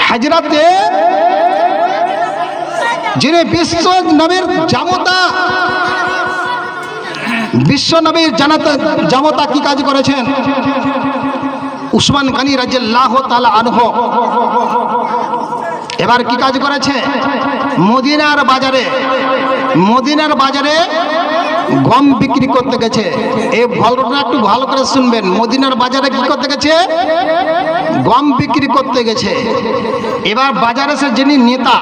হাজরাতে যিনি বিশ্ব নবীর জামাতা কি কাজ করেছেন? উসমান গনি রাদিয়াল্লাহু তাআলা আনহু এবার কি কাজ করেছে? মদিনার বাজারে গম বিক্রি করতে গেছে। এই ঘটনা একটু ভালো করে শুনবেন। মদিনার বাজারে কি করতে গেছে? গম বিক্রি করতে গেছে। এবার বাজারে সে যিনি নেতা,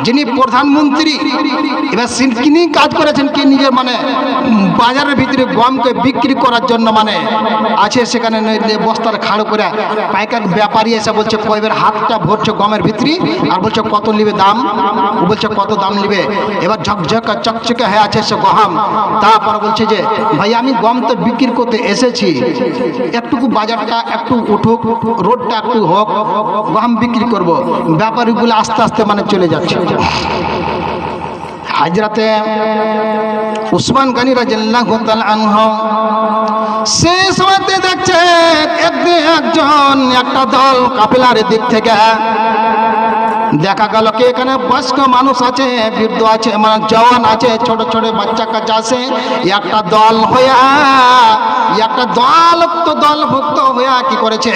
যিনি প্রধানমন্ত্রী, এবার তিনি কাজ করেছেন কি নিজের বাজারের ভিতরে গমকে বিক্রি করার জন্য আছে সেখানে বস্তার খাড়ো করে পাইকার ব্যাপারী এসে বলছে কয়েবের হাতটা ভরছে গমের ভিতরে আর বলছে কত নিবে দাম, ও বলছে কত দাম নিবে। এবার ঝকঝক চকচকে হয়ে আছে সে গম। তারপর বলছে যে ভাই আমি গম তো বিক্রি করতে এসেছি, একটুকু বাজারটা একটু উঠুক, রোডটা একটু হোক, গম বিক্রি করব। ব্যাপারীগুলো আস্তে আস্তে চলে যাচ্ছে। হাজরাতে উসমান গনি রাদিয়াল্লাহু তাআলা আনহু সেই সময়তে দেখছে একজন একটা দল কাফেলার দিক থেকে দেখা গেল কি এখানে বয়স্ক মানুষ আছে, বৃদ্ধ আছে, জওয়ান আছে, ছোট ছোট বাচ্চা কাচ্চা আছে। একটা দলভুক্ত হয়ে কি করেছে?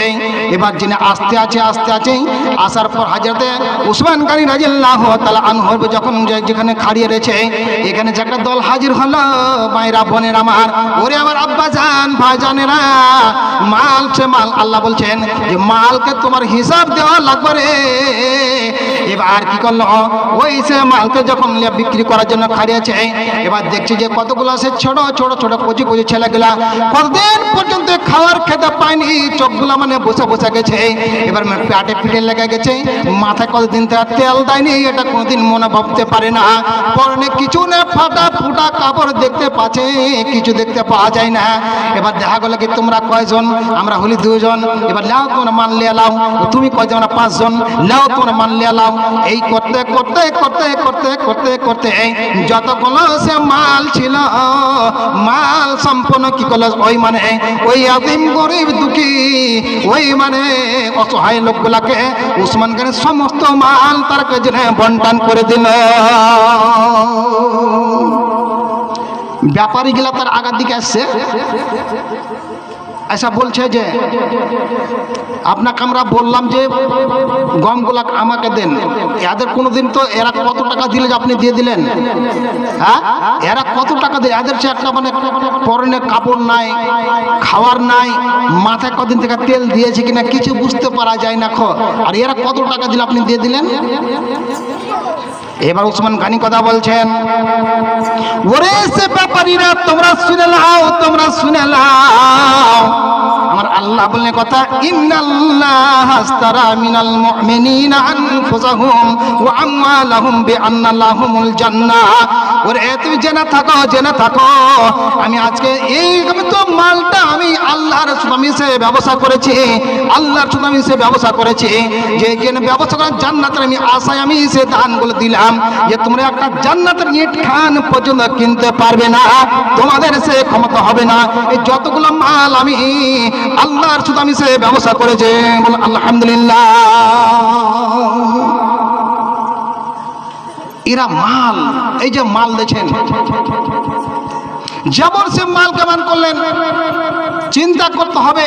এবার যিনি আস্তে আছে আসার পর হাজরতে উসমান গনি রাদিয়াল্লাহু তাআলা আনহু যখন যেখানে খাড়িয়ে রয়েছে এখানে যে একটা দল হাজির হলো। মায়েরা বোনেরা আমার, ওরে আমার আব্বা জান ভাইজানেরা, মাল আল্লাহ বলছেন যে মালকে তোমার হিসাব দেওয়া লাগবে রে। এবার কি করলো? ওই সে মালকে যখন বিক্রি করার জন্য খাড়িয়েছে, এবার দেখছি যে কতগুলো সে ছোট কচি ছেলেগুলা কতদিন পর্যন্ত খাওয়ার খেতে পায়নি, চোখগুলা বসে গেছে। এবার পেটে পিঠে লেগে গেছে, মাথায় কতদিন তারা তেল দেয়নি, এটা কোনোদিন মনে ভাবতে পারে না। পরনে কিছু না, ফাটা ফুটা কাপড় দেখতে পাচ্ছে, কিছু দেখতে পাওয়া যায় না। এবার দেখা গেল কি তোমরা কয়জন? আমরা হলি 2 জন। এবার লাও তোমরা মান লিয়ে লাও। তুমি কয়জন? আমরা 5 জন। লাও তোমরা মান লিয়ে লাও। এই করতে যতগুলো সে মাল ছিল, মাল সম্পূর্ণ কি করলো? ওই আদিম গরিব দুঃখী ওই অসহায় লোকগুলাকে উসমান গনির সমস্ত মাল তার কাছে বন্টন করে দিল। ব্যাপারীগুলা তার আগার দিকে আসছে, ऐसा বলছে যে আপনাকে আমরা বললাম যে গমগুলা আমাকে দেন। এদের কোনোদিন তো এরা কত টাকা দিলে যে আপনি দিয়ে দিলেন? হ্যাঁ, এরা কত টাকা দিলে? এদের সে একটা পরনে কাপড় নাই, খাওয়ার নাই, মাথায় কদিন থেকে তেল দিয়েছে কিনা কিছু বুঝতে পারা যায় না। আর এরা কত টাকা দিলে আপনি দিয়ে দিলেন? এবার উসমান গনি কথা বলছেন, ওরে সে ব্যাপারীরা তোমরা শুনে নাও, আমার আল্লাহ বললেন কথা, ইন্নাল্লাহ আস্তারা মিনাল মুমিনিনা আনফুসাহুম ওয়া আমওয়ালাহুম বিআন্না লাহুমুল জান্নাহ। ওরে তুমি জেনে থাকো আমি আজকে এই তো মালটা আমি আল্লাহর সুনামিসে ব্যবসা করেছি, যে এখানে ব্যবসা করার জান্নাতের আমি আশায় আমি সে দানগুলো দিলাম যে তোমরা একটা জান্নাতের ইট খান পর্যন্ত কিনতে পারবে না, তোমাদের সে ক্ষমতা হবে না। এই যতগুলো মাল আমি আল্লাহর সুনামিসে ব্যবসা করেছি, বল আলহামদুলিল্লাহ। এরা মাল, এই যে মাল দিয়েছেন, যেমন সে মাল কেমন করলেন চিন্তা করতে হবে।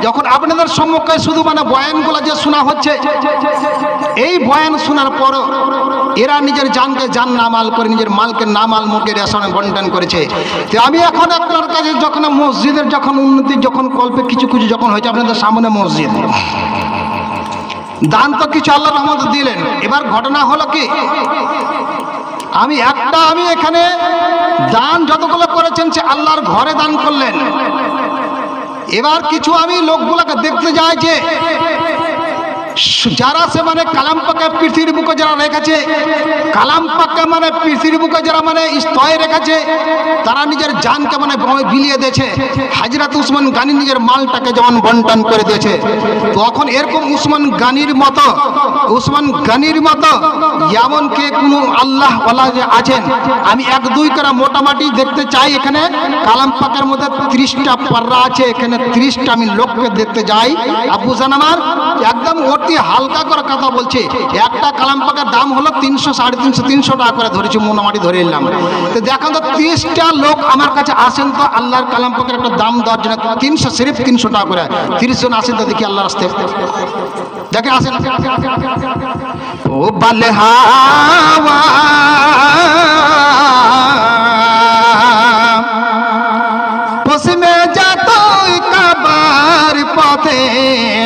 যখন আপনাদের সম্মুখে শুধু বয়ানগুলো যে শোনা হচ্ছে, এই বয়ান শোনার পর এরা নিজের জানকে জান নামাল করে, নিজের মালকে নামাল মুখে রেশনে বন্টন করেছে। তো আমি এখন আপনার কাছে যখন মসজিদের যখন উন্নতি যখন কল্পে কিছু যখন হয়েছে, আপনাদের সামনে মসজিদ দান তো কিছু আল্লাহর রহমতে দিলেন। এবার ঘটনা হলো কি, আমি এখানে দান যতগুলো করেছেন সে আল্লাহর ঘরে দান করলেন। এবার কিছু আমি লোকগুলোকে দেখতে যাই যে যারা সে মানে কালাম পাকে পৃথিবীর বুকে যারা রেখেছে, কালাম পাকে মানে পৃথিবীর বুকে যারা মানে স্তয় রেখেছে, তারা নিজের জানকে মানে বিলিয়ে দিয়েছে। হযরত উসমান গানি নিজের মালটাকে যেমন বন্টন করে দিয়েছে, তখন এরকম উসমান গানির মতো এমন কে কোনো আল্লাহ ওয়ালা যে আছেন, আমি এক দুই করে মোটামুটি দেখতে চাই। এখানে কালাম পাকের মধ্যে 30টা পারা আছে, এখানে 30টা আমি লোককে দেখতে যাই। আব্বু জান আমার একদম অতি হালকা করে কথা বলছে। একটা কালাম পাকের দাম হলো 300, 350, 300 টাকা করে ধরেছি, মোটামুটি ধরে নিলাম। তো দেখেন তো 30টা লোক আমার কাছে আসেন তো আল্লাহর কালাম পাকের একটা দাম দেওয়ার জন্য 300, সিরিফ 300 টাকা করে। 30 জন আসেন তো দেখি আল্লাহর রাস্তায়, দেখে আসেন। ও বালে হাওয়া পশ্চিমে যা তুই কাবার পথে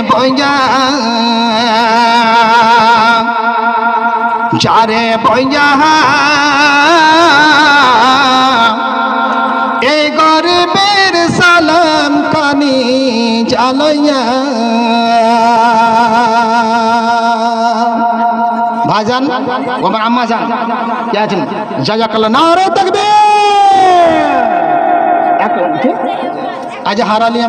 বইয়া যারে বইয়া এই গরিবের সালাম কানি জালইয়া। ভাইজান ও আমার আম্মা জান কে আছেন, জাযাকাল্লাহ, নারে তাকবীর। আজহার আলী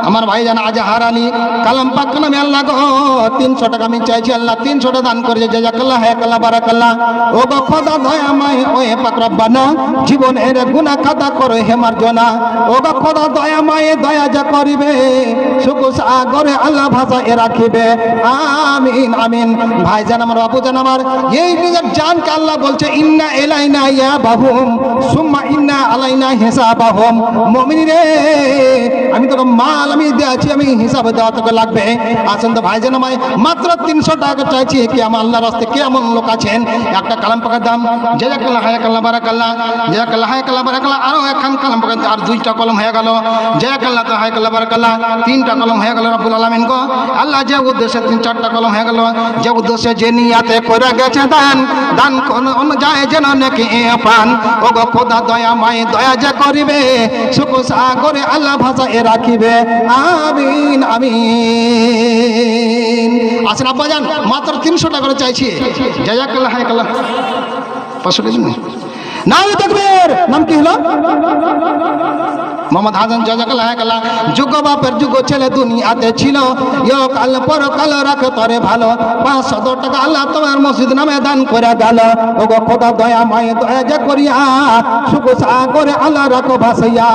আমার ভাই জান আজহার আলী কালাম পাক কালামে আল্লাহ গো 300 টাকা আমি চাইছি, আল্লাহ 300 টাকা দান করেছে। জাযাকাল্লাহ, হায়াকাল্লাহ, বারাকাল্লাহ। ও গো খোদা দয়াময় ওয়ে পাক রব্বানা, জীবনের গুনাহ খাতা করে হে মার্জনা। ও গো খোদা দয়াময় দয়া যা করিবে, সুখ সাগরে আল্লাহ ভাষায় রাখিবে। আমিন আমিন। ভাই জান আমার, বাবু জান আমার, এই নিজের জানকে আল্লাহ বলছে ইন্না ইলাইনা ইয়াবাহুম সুম্মা ইন্না আলাইনা হিসাবাহুম। মুমিন রে, আমি তোকে মাল আমি দিয়েছি, আমি হিসাবে দেওয়া তোকে লাগবে। আসেন তো ভাইজান আমায় মাত্র 300 টাকা চাইছি। কি আমার আল্লাহর রাস্তায় কে এমন লোক আছেন, একটা কালাম পাকের দাম জাযাকাল্লাহ, হায়াকাল্লাহ, বারাকাল্লাহ, জাযাকাল্লাহ, হায়াকাল্লাহ, বারাকাল্লাহ। আরো একখান কালাম পাকের আর 2টা কলম হয়ে গেল। জাযাকাল্লাহ, হায়াকাল্লাহ, বারাকাল্লাহ, 3টা কলম হয়ে গেল। রব্বুল আলামিন গো আল্লাহ যে উদ্দেশ্যে 3-4টা কলম হয়ে গেল, যে উদ্দেশ্যে যে নিয়াতে করে গেছে দান, দান কোন অনুযায়ী যেন নাকি পান। ও গো খোদা দয়াময় দয়া যা করিবে, সুখ সাগরে আল্লাহ ভাষায় রাখিবে। আমিন আমিন। আসেন আব্বাজান, মাত্র 300 টাকা করে চাইছি। জাযাকাল্লাহ, হায়াকাল্লাহ, 500 টাকা দিন। নারে তাকবীর। নাম কি হলো? মোহাম্মদ হাসান। জাযাকাল্লাহ, হায়াকাল্লাহ। যুগ বাপের যুগ ছেলে দুনিয়াতে ছিল, ইয় কাল পর কাল রাখে তরে ভালো। 500 টাকা আল্লাহ তোমার মসজিদ নামে দান করে গেল। ও গো খোদা দয়াময় দয়া যা করিয়া, সুখ সাগরে আল্লাহ রাখো ভাসাইয়া।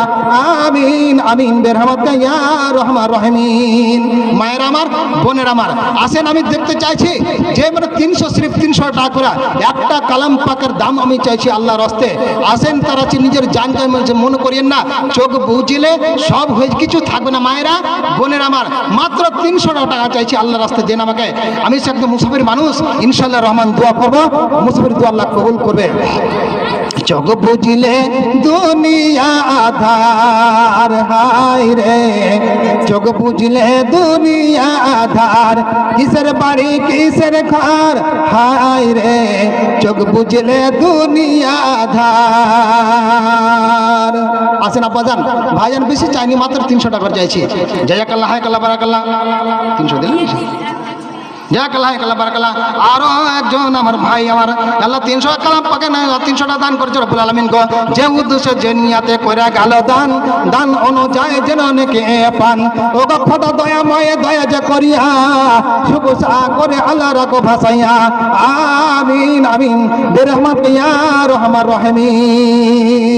আমিন আমিন। বেরহমত ইয়া রহমান রহিমিন। মায়ের আমার, বোনের আমার, আসেন আমি দেখতে চাইছি যে মানে 300, সিরিফ 300 টাকা করে একটা কালাম পাকের দাম আমি চাইছি আল্লাহর রাস্তায়। আসেন তারা নিজের জানকে মনে করিয়েন না, চোখ বুঝিলে সব হয়ে কিছু থাকবে না। মায়েরা, বোনের আমার, মাত্র 300 টাকা চাইছি আল্লাহর রাস্তায় দেন আমাকে। আমি সে একদম মুসাফির মানুষ, ইনশাআল্লাহ রহমান দোয়া করবো, মুসাফির দোয়া আল্লাহ কবুল করবে। চোখ বুঝিলে দুনিয়া আধার, হায় রে চোখ বুঝলে দুনিয়া আধার। কিসের বাড়ি কিসের ঘর, হায় রে চোখ বুঝলে দুনিয়া আধার। আসেন আব্বাজান, ভাইজান বেশি চাইনি, মাত্র 300 টাকা চাইছি। জাযাকাল্লাহ, হায়াকাল্লাহ, বারাকাল্লাহ। 300 দিলেন, জাযাকাল্লাহ, হায়াকাল্লাহ, বারাকাল্লাহ। আরো একজন আমার ভাই আমার আল্লাহ 300 কালাম পাকে না 300 টাকা দান করেছে রব্বুল আলামিন গো। যে উদ্দেশ্যে যে নিয়াতে করে গেল দান, দান অনুযায়ী যেন অনেকে পান। ও গো খোদা দয়াময় দয়া যে করিয়া, সুখ সাগরে আল্লাহ রাখো ভাসাইয়া। আমিন আমিন। বেরহমত ইয়া রহমান রহিমিন।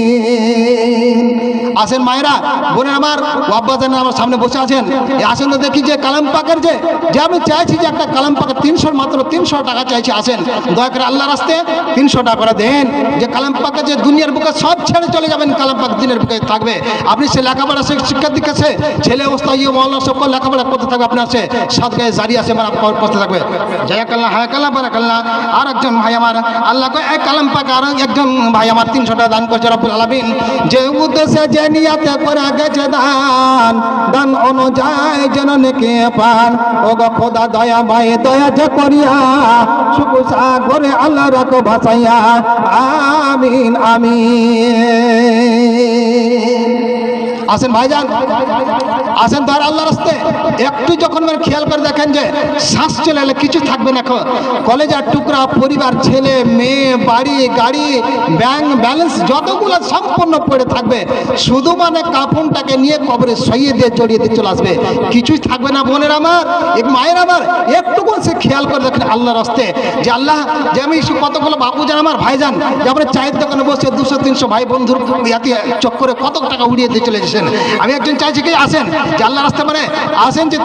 আসেন মায়েরা, বোনের আমার, আব্বাজান আমার সামনে বসে আছেন। আসেন তো দেখি যে কালাম পাকের যে আমি চাইছি যে একটা কালাম পাকের 300, মাত্র 300 টাকা চাইছি। আসেন দয়া করে আল্লাহ রাস্তায় 300 টাকা করে দেন। যে কালাম পাকে যে দুনিয়ার বুকে সব ছেড়ে চলে যাবেন, কালাম পাক দিনের বুকে থাকবে। আপনি সে লেখাপড়া সে শিক্ষা দীক্ষাছে ছেলে অবস্থা ইয়ে মহল্লা সব লেখাপড়া করতে থাকবে, আপনার সে সাদগায়ে জারি আছে মানে করতে থাকবে। জাযাকাল্লাহ, হায়াকাল্লাহ, বারাকাল্লাহ। আর একজন ভাই আমার আল্লাহ এক কালাম পাকে আর একজন ভাই আমার 300 টাকা দান করেছে রব্বুল আলামিন। যে উদ্দেশ্যে যে নিয়াতে করে গেছে দান, দান অনুযায়ী যেন নেকি পান। ও গো খোদা দয়াময় দয়া যে করিয়া, সুখ সাগরে আল্লাহ রাখো ভাসাইয়া। আমিন আমিন। আসেন ভাইজান, আসেন ধর আল্লাহ রাস্তে একটু যখন মানে খেয়াল করে দেখেন যে শ্বাস চলে এলে কিছু থাকবে না, কলেজার টুকরা, পরিবার, ছেলে মেয়ে, বাড়ি গাড়ি, ব্যাংক ব্যালেন্স যতগুলো সম্পূর্ণ পড়ে থাকবে, শুধু মানে কাফনটাকে নিয়ে কবরে সইয়ে দিয়ে জড়িয়ে দিয়ে চলে আসবে, কিছুই থাকবে না। বোনের আমার, এক মায়ের আমার, একটুকু সে খেয়াল করে দেখেন আল্লাহ রাস্তে যে আল্লাহ, যে আমি কতগুলো বাপুজান আমার ভাইজান যে আমরা চায়ের দোকানে বসে 200-300 ভাই বন্ধুর চক্করে কত টাকা উড়িয়ে দিয়ে চলে এসেছেন। আমি একজন চাইছি কি আসেন যে আল্লাহ রাস্তা মানে আসেন যে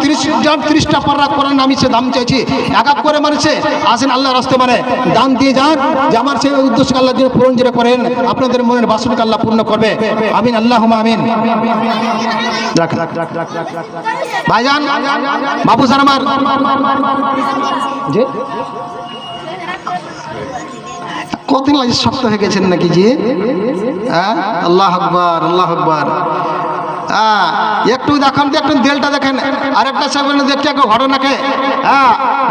30টা পারা করেন, আমি সে দাম চাইছি এক এক করে মানে সে আসেন আল্লাহ রাস্তা মানে দান দিয়ে যান, যে আমার সেই উদ্দেশ্যকে আল্লাহ যিনি পূরণ যেটা করেন আপনাদের মনের বাসনকে আল্লাহ পূর্ণ করবে। আমিন, আল্লাহুম্মা আমিন। ভাইজান বাবু স্যার আমার কতদিন লাগে শক্ত হয়ে গেছেন নাকি জি? হ্যাঁ, আল্লাহ আকবার, আল্লাহ আকবার। হ্যাঁ, একটু দেখেন তো, একটু দেলটা দেখেন। আরেকটা সে দেখতে একটা ঘটনাকে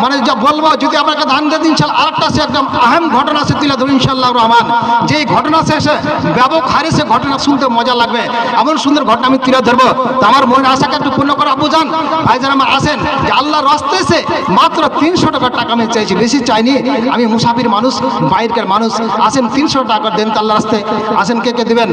মানে যা বলবো, যদি আপনাকে ধান দিয়ে দিন, আরেকটা সে একদম আহম ঘটনা সে তুলে ধরুন ইনশাআল্লাহ রহমান। যে ঘটনা শেষে ব্যবহারে সে ঘটনা শুনতে মজা লাগবে, এমন সুন্দর ঘটনা আমি তুলে ধরবো। তো আমার মনের আশাকে একটু পূর্ণ করা বুঝান ভাইজান আমার। আসেন যে আল্লাহর রাস্তায় এসে মাত্র 300 টাকা আমি চাইছি, বেশি চাইনি। আমি মুসাফির মানুষ, বাইরের মানুষ। আসেন 300 টাকা দেন তো আল্লাহর রাস্তায়। আসেন, কে কে দেবেন?